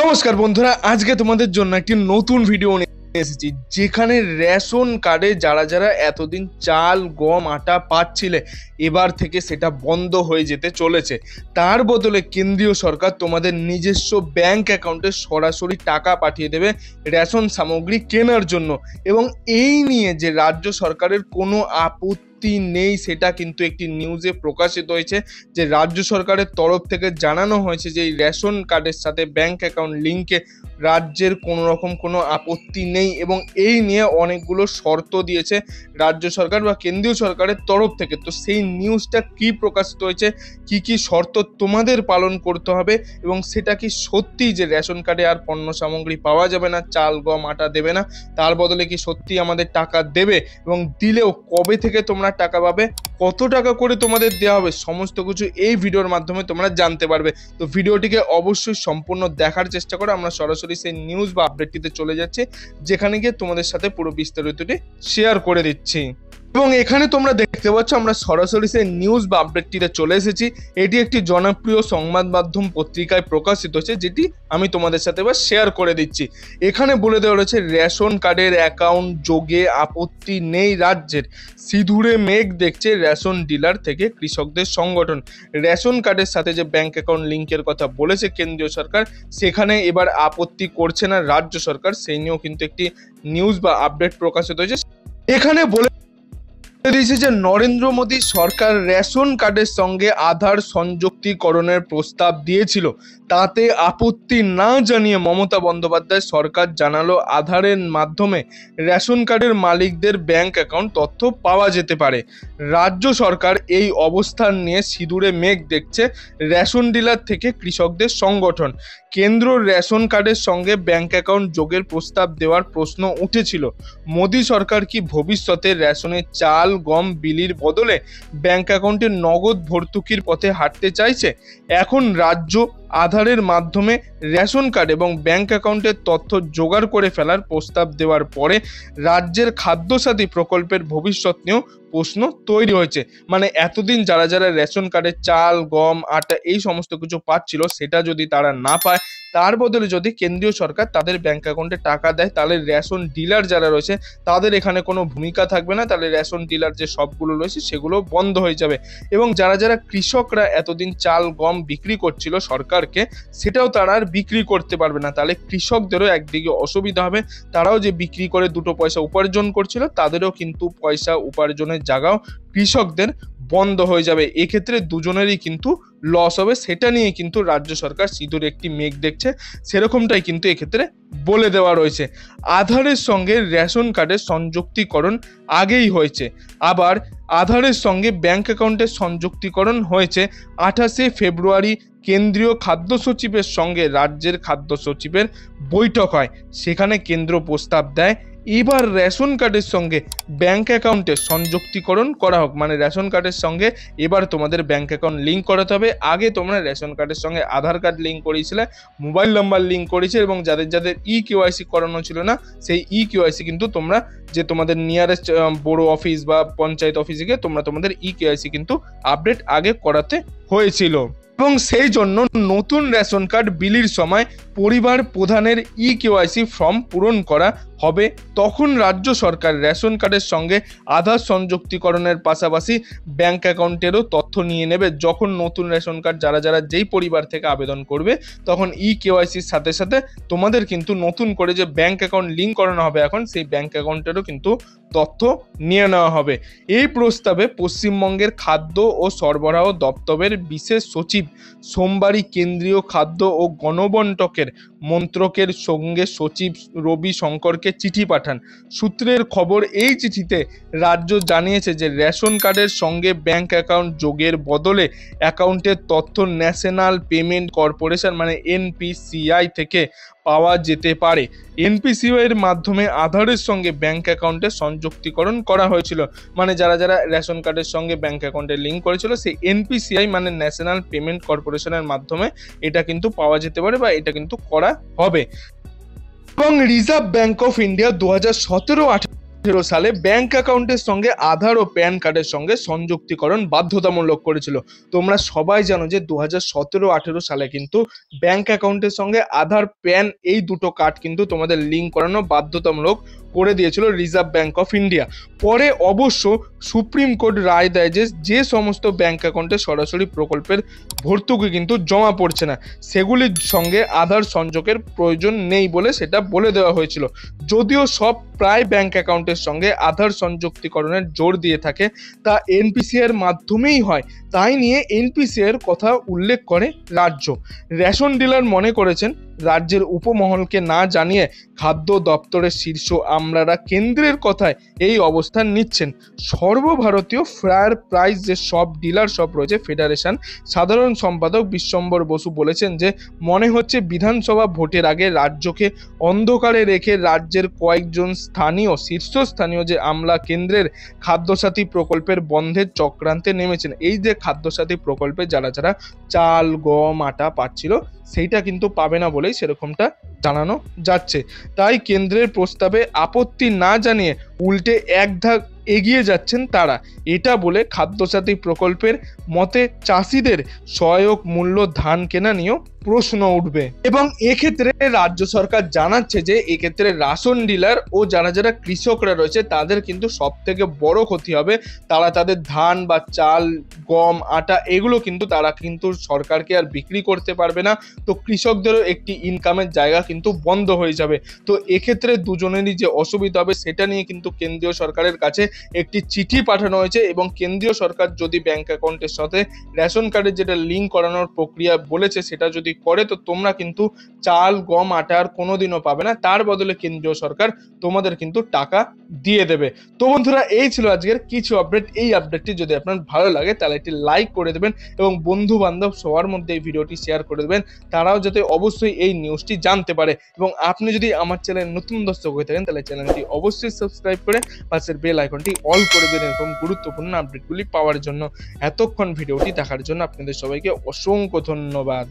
নমস্কার বন্ধুরা, আজকে তোমাদের জন্য একটি নতুন ভিডিও নিয়ে এসেছি যেখানে রেশন কার্ডে যারা যারা এতদিন চাল গম আটা পাচ্ছিলে এবার থেকে সেটা বন্ধ হয়ে যেতে চলেছে। তার বদলে কেন্দ্রীয় সরকার তোমাদের নিজস্ব ব্যাংক অ্যাকাউন্টে সরাসরি টাকা পাঠিয়ে দেবে রেশন সামগ্রী কেনার জন্য। এবং এই নিয়ে যে রাজ্য সরকারের কোনো আপত্তি নেই সেটা কিন্তু একটি নিউজে প্রকাশিত হয়েছে, যে রাজ্য সরকারের তরফ থেকে জানানো হয়েছে যে এই রেশন কার্ডের সাথে ব্যাংক অ্যাকাউন্ট লিঙ্কে রাজ্যের কোনো রকম কোনো আপত্তি নেই। এবং এই নিয়ে অনেকগুলো শর্ত দিয়েছে রাজ্য সরকার বা কেন্দ্রীয় সরকারের তরফ থেকে। তো সেই নিউজটা কি প্রকাশিত হয়েছে, কি কি শর্ত তোমাদের পালন করতে হবে এবং সেটা কি সত্যি যে রেশন কার্ডে আর পণ্য সামগ্রী পাওয়া যাবে না, চাল গম আটা দেবে না, তার বদলে কি সত্যি আমাদের টাকা দেবে এবং দিলেও কবে থেকে তোমরা টাকা পাবে, কত টাকা করে তোমাদের দেওয়া হবে, সমস্ত কিছু এই ভিডিওর মাধ্যমে তোমরা জানতে পারবে। তো ভিডিওটিকে অবশ্যই সম্পূর্ণ দেখার চেষ্টা করো। আমরা সরাসরি সেই নিউজ বা আপডেটটিতে চলে যাচ্ছি, যেখানে গিয়ে তোমাদের সাথে পুরো বিস্তারিতটি শেয়ার করে দিচ্ছি। এবং এখানে তোমরা দেখতে পাচ্ছ আমরা সরাসরি সেই নিউজ বা আপডেটটিতে চলে এসেছি। এটি একটি জনপ্রিয় সংবাদ মাধ্যম পত্রিকায় প্রকাশিত হয়েছে, যেটি আমি তোমাদের সাথে এবার শেয়ার করে দিচ্ছি। এখানে বলে দেওয়া রয়েছে রেশন কার্ডের অ্যাকাউন্ট যোগে আপত্তি নেই রাজ্যের, সিঁদুরে মেঘ দেখছে রেশন ডিলার থেকে কৃষকদের সংগঠন। রেশন কার্ডের সাথে যে ব্যাংক অ্যাকাউন্ট লিঙ্কের কথা বলেছে কেন্দ্রীয় সরকার, সেখানে এবার আপত্তি করছে না রাজ্য সরকার, সেই নিয়েও কিন্তু একটি নিউজ বা আপডেট প্রকাশিত হয়েছে। এখানে বলে দিয়েছে যে নরেন্দ্র মোদী সরকার রেশন কার্ডের সঙ্গে আধার সংযুক্তিকরণের প্রস্তাব দিয়েছিল, তাতে আপত্তি না জানিয়ে মমতা বন্দ্যোপাধ্যায় সরকার জানালো আধারের মাধ্যমে রেশন কার্ডের মালিকদের ব্যাংক অ্যাকাউন্ট তথ্য পাওয়া যেতে পারে। রাজ্য সরকার এই অবস্থান নিয়ে সিঁদুরে মেঘ দেখছে রেশন ডিলার থেকে কৃষকদের সংগঠন। কেন্দ্র রেশন কার্ডের সঙ্গে ব্যাংক অ্যাকাউন্ট যোগের প্রস্তাব দেওয়ার প্রশ্ন উঠেছিল। মোদী সরকার কি ভবিষ্যতে রেশনের চাল গম বিলির বদলে ব্যাংক অ্যাকাউন্টে নগদ ভর্তুকির পথে হাঁটতে চাইছে? এখন রাজ্য আধারের মাধ্যমে রেশন কার্ড এবং ব্যাংক অ্যাকাউন্টের তথ্য জোগাড় করে ফেলার প্রস্তাব দেওয়ার পরে রাজ্যের খাদ্যসাথী প্রকল্পের ভবিষ্যৎ নিয়েও প্রশ্ন তৈরি হয়েছে। মানে এতদিন যারা যারা রেশন কার্ডে চাল গম আটা এই সমস্ত কিছু পাচ্ছিল, সেটা যদি তারা না পায়, তার বদলে যদি কেন্দ্রীয় সরকার তাদের ব্যাংক অ্যাকাউন্টে টাকা দেয়, তাহলে রেশন ডিলার যারা রয়েছে তাদের এখানে কোনো ভূমিকা থাকবে না। তাহলে রেশন ডিলার যে সবগুলো রয়েছে সেগুলো বন্ধ হয়ে যাবে। এবং যারা যারা কৃষকরা এতদিন চাল গম বিক্রি করছিল সরকারকে, সেটাও তারা আর বিক্রি করতে পারবে না। তাহলে কৃষকদেরও একদিকে অসুবিধা হবে, তারাও যে বিক্রি করে দুটো পয়সা উপার্জন করছিল, তাদেরও কিন্তু পয়সা উপার্জনের জায়গাও কৃষকদের বন্ধ হয়ে যাবে। এক্ষেত্রে দুজনেরই কিন্তু লস হবে। সেটা নিয়ে কিন্তু রাজ্য সরকার সিঁদুরে একটি মেঘ দেখছে, সেরকমটাই কিন্তু এক্ষেত্রে বলে দেওয়া রয়েছে। আধারের সঙ্গে রেশন কার্ডের সংযুক্তিকরণ আগেই হয়েছে, আবার আধারের সঙ্গে ব্যাংক অ্যাকাউন্টের সংযুক্তিকরণ হয়েছে 28শে ফেব্রুয়ারি। কেন্দ্রীয় খাদ্য সচিবের সঙ্গে রাজ্যের খাদ্য সচিবের বৈঠক হয়, সেখানে কেন্দ্র প্রস্তাব দেয় এবার রেশন কার্ডের সঙ্গে ব্যাংক অ্যাকাউন্টে সংযুক্তিকরণ করা হোক। মানে রেশন কার্ডের সঙ্গে এবার তোমাদের ব্যাংক অ্যাকাউন্ট লিঙ্ক করাতে হবে। আগে তোমরা রেশন কার্ডের সঙ্গে আধার কার্ড লিঙ্ক করিয়েছিলে, মোবাইল নাম্বার লিঙ্ক করেছে, এবং যাদের যাদের কেওয়াইসি করানো ছিল না, সেই কেওয়াইসি কিন্তু তোমরা যে তোমাদের নিয়ারেস্ট বড় অফিস বা পঞ্চায়েত অফিসে গিয়ে তোমরা তোমাদের কেওয়াইসি কিন্তু আপডেট আগে করাতে হয়েছিল। এবং সেই জন্য নতুন রেশন কার্ড বিলির সময় পরিবার প্রধানের কেওয়াইসি ফর্ম পূরণ করা হবে। তখন রাজ্য সরকার রেশন কার্ডের সঙ্গে আধার সংযুক্তিকরণের পাশাপাশি ব্যাংক অ্যাকাউন্টেরও তথ্য নিয়ে নেবে। যখন নতুন রেশন কার্ড যারা যারা যেই পরিবার থেকে আবেদন করবে, তখন কেওয়াইসির সাথে সাথে তোমাদের কিন্তু নতুন করে যে ব্যাংক অ্যাকাউন্ট লিঙ্ক করানো হবে এখন, সেই ব্যাংক অ্যাকাউন্টেরও কিন্তু তথ্য নিয়ে নেওয়া হবে। এই প্রস্তাবে পশ্চিমবঙ্গের খাদ্য ও সরবরাহ দপ্তরের বিশেষ সচিব সোমবারই কেন্দ্রীয় খাদ্য ও গণবন্টকের মন্ত্রকের সঙ্গে সচিব রবি শঙ্করকে চিঠি পাঠান। সূত্রের খবর, এই চিঠিতে রাজ্য জানিয়েছে যে রেশন কার্ডের সঙ্গে ব্যাংক অ্যাকাউন্ট যোগের বদলে অ্যাকাউন্টের তথ্য ন্যাশনাল পেমেন্ট কর্পোরেশন মানে NPCI থেকে পাওয়া যেতে পারে। NPCI এর মাধ্যমে আধারের সঙ্গে ব্যাংক অ্যাকাউন্টে সংযুক্তিকরণ করা হয়েছিল। মানে যারা যারা রেশন কার্ডের সঙ্গে ব্যাংক অ্যাকাউন্টে লিঙ্ক করেছিল, সেই NPCI মানে ন্যাশনাল পেমেন্ট কর্পোরেশনের মাধ্যমে এটা কিন্তু পাওয়া যেতে পারে বা এটা কিন্তু করা হবে। এবং রিজার্ভ ব্যাংক অফ ইন্ডিয়া 2017-18 সালে ব্যাংক অ্যাকাউন্টের সঙ্গে আধার ও প্যান কার্ডের সঙ্গে সংযুক্তিকরণ বাধ্যতামূলক করেছিল। তোমরা সবাই জানো যে 2017-18 সালে কিন্তু ব্যাংক অ্যাকাউন্টের সঙ্গে আধার, প্যান এই দুটো কার্ড কিন্তু তোমাদের লিঙ্ক করানো বাধ্যতামূলক করে দিয়েছিল রিজার্ভ ব্যাংক অফ ইন্ডিয়া। পরে অবশ্য সুপ্রিম কোর্ট রায় দেয় যে যে সমস্ত ব্যাংক অ্যাকাউন্টে সরাসরি প্রকল্পের ভর্তুকি কিন্তু জমা পড়ছে না, সেগুলির সঙ্গে আধার সংযোগের প্রয়োজন নেই বলে সেটা বলে দেওয়া হয়েছিল। যদিও সব প্রায় ব্যাংক অ্যাকাউন্টের সঙ্গে আধার সংযুক্তিকরণের জোর দিয়ে থাকে, তা এনপিসিআই এর মাধ্যমেই হয়, তাই নিয়ে এনপিসিআই এর কথা উল্লেখ করে রাজ্য। রেশন ডিলার মনে করেছেন রাজ্যের উপমহলকে না জানিয়ে খাদ্য দপ্তরের শীর্ষ আমলারা কেন্দ্রের কথায় এই অবস্থান নিচ্ছেন। সর্বভারতীয় ফেয়ার প্রাইস যে সব ডিলার শপ রয়েছে ফেডারেশন সাধারণ সম্পাদক বিশ্বম্বর বসু বলেছেন যে মনে হচ্ছে বিধানসভা ভোটের আগে রাজ্যকে অন্ধকারে রেখে রাজ্যের কয়েকজন শীর্ষস্থানীয় যে আমলা কেন্দ্রের খাদ্যসাথী প্রকল্পের বন্ধের চক্রান্তে নেমেছেন। এই যে খাদ্যসাথী প্রকল্পে যারা যারা চাল, গম, আটা পাচ্ছিল সেইটা কিন্তু পাবে না বলেই সেরকমটা জানানো যাচ্ছে। তাই কেন্দ্রের প্রস্তাবে আপত্তি না জানিয়ে উল্টে এক ধাপ এগিয়ে যাচ্ছেন তারা। এটা বলে খাদ্যসাথী প্রকল্পের মতে চাষিদের সহায়ক মূল্য ধান কেনা নিয়েও প্রশ্ন উঠবে। এবং এক্ষেত্রে রাজ্য সরকার জানাচ্ছে যে এক্ষেত্রে রেশন ডিলার ও যারা যারা কৃষকরা রয়েছে তাদের কিন্তু সব থেকে বড় ক্ষতি হবে। তারা তাদের ধান বা চাল, গম, আটা এগুলো কিন্তু তারা কিন্তু সরকারকে আর বিক্রি করতে পারবে না। তো কৃষকদেরও একটি ইনকামের জায়গা কিন্তু বন্ধ হয়ে যাবে। তো এক্ষেত্রে দুজনেরই যে অসুবিধা হবে সেটা নিয়ে কিন্তু কেন্দ্রীয় সরকারের কাছে একটি চিঠি পাঠানো হয়েছে এবং কেন্দ্রীয় সরকার যদি ব্যাংক অ্যাকাউন্টের সাথে রেশন কার্ডের যেটা লিঙ্ক করানোর প্রক্রিয়া বলেছে সেটা যদি করে তো তোমরা কিন্তু চাল, গম, আটা আর কোনোদিনও পাবে না, তার বদলে কেন্দ্রীয় সরকার তোমাদের কিন্তু টাকা দিয়ে দেবে। তো বন্ধুরা, এই ছিল আজকের কিছু আপডেট। এই আপডেটটি যদি আপনার ভালো লাগে তাহলে একটি লাইক করে দেবেন এবং বন্ধু বান্ধব সবার মধ্যে এই ভিডিওটি শেয়ার করে দেবেন, তারাও যাতে অবশ্যই এই নিউজটি জানতে পারে। এবং আপনি যদি আমার চ্যানেল নতুন দর্শক হয়ে থাকেন তাহলে চ্যানেলটি অবশ্যই সাবস্ক্রাইব করে পাশের বেল আইকনটি অল করে দেবেন এরকম গুরুত্বপূর্ণ আপডেটগুলি পাওয়ার জন্য। এতক্ষণ ভিডিওটি দেখার জন্য আপনাদের সবাইকে অসংখ্য ধন্যবাদ।